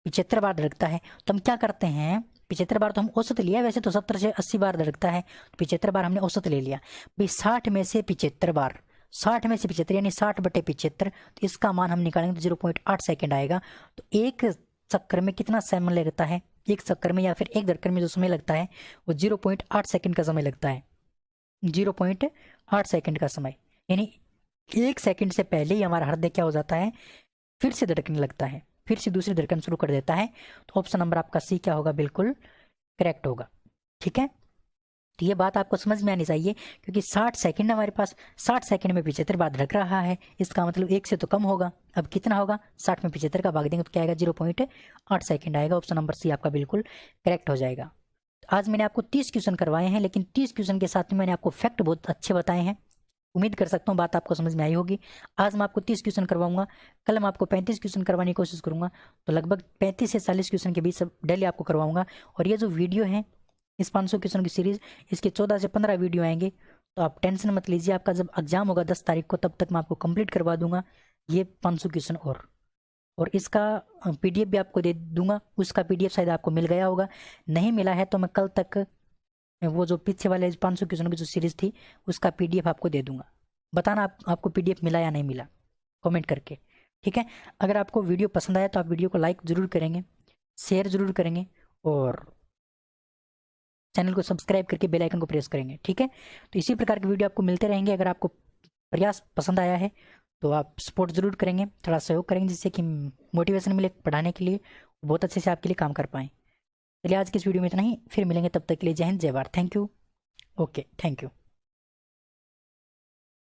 75 बार धड़कता है। तो हम क्या करते हैं, 75 बार तो हम औसत लिया, वैसे तो 70 से 80 बार धड़कता है, 75 बार हमने औसत ले लिया भाई। 60 में से 75 बार, 60 में से 75 यानी 60/75, तो इसका मान हम निकालेंगे तो 0.8 सेकेंड आएगा। तो एक चक्कर में कितना समय लगता है, एक चक्कर में या फिर एक धड़कन में जो समय लगता है वो 0.8 सेकेंड का समय लगता है, 0.8 सेकेंड का समय। यानी 1 सेकेंड से पहले ही हमारा हृदय क्या हो जाता है, फिर से धड़कने लगता है, फिर से दूसरी धड़कन शुरू कर देता है। तो ऑप्शन नंबर आपका सी क्या होगा, बिल्कुल करेक्ट होगा, ठीक है। तो ये बात आपको समझ में आनी चाहिए, क्योंकि 60 सेकंड हमारे पास, 60 सेकंड में 75 बार धड़क रहा है, इसका मतलब 1 से तो कम होगा। अब कितना होगा, 60 में 75 का भाग देंगे तो क्या आएगा, 0.8 सेकंड आएगा। ऑप्शन नंबर सी आपका बिल्कुल करेक्ट हो जाएगा। तो आज मैंने आपको 30 क्वेश्चन करवाए हैं, लेकिन 30 क्वेश्चन के साथ में मैंने आपको फैक्ट बहुत अच्छे बताए हैं। उम्मीद कर सकता हूँ बात आपको समझ में आई होगी। आज मैं आपको 30 क्वेश्चन करवाऊंगा, कल मैं आपको 35 क्वेश्चन करवाने की कोशिश करूंगा। तो लगभग 35 से 40 क्वेश्चन के बीच सब डेली आपको करवाऊंगा। और ये जो वीडियो है इस 500 क्वेश्चन की सीरीज, इसके 14 से 15 वीडियो आएंगे। तो आप टेंशन मत लीजिए, आपका जब एग्जाम होगा 10 तारीख को, तब तक मैं आपको कंप्लीट करवा दूंगा ये 500 क्वेश्चन। और इसका PDF भी आपको दे दूंगा। उसका PDF शायद आपको मिल गया होगा, नहीं मिला है तो मैं कल तक वो जो पीछे वाले 500 क्वेश्चन की जो सीरीज थी उसका PDF आपको दे दूंगा। बताना आपको PDF मिला या नहीं मिला, कमेंट करके, ठीक है। अगर आपको वीडियो पसंद आया तो आप वीडियो को लाइक जरूर करेंगे, शेयर जरूर करेंगे, और चैनल को सब्सक्राइब करके बेल आइकन को प्रेस करेंगे, ठीक है। तो इसी प्रकार के वीडियो आपको मिलते रहेंगे। अगर आपको प्रयास पसंद आया है तो आप सपोर्ट जरूर करेंगे, थोड़ा सहयोग करेंगे, जिससे कि मोटिवेशन मिले पढ़ाने के लिए, बहुत अच्छे से आपके लिए काम कर पाएँ। चलिए आज की इस वीडियो में इतना ही, फिर मिलेंगे, तब तक के लिए जय हिंद जय Bharat. Thank you, okay, thank you.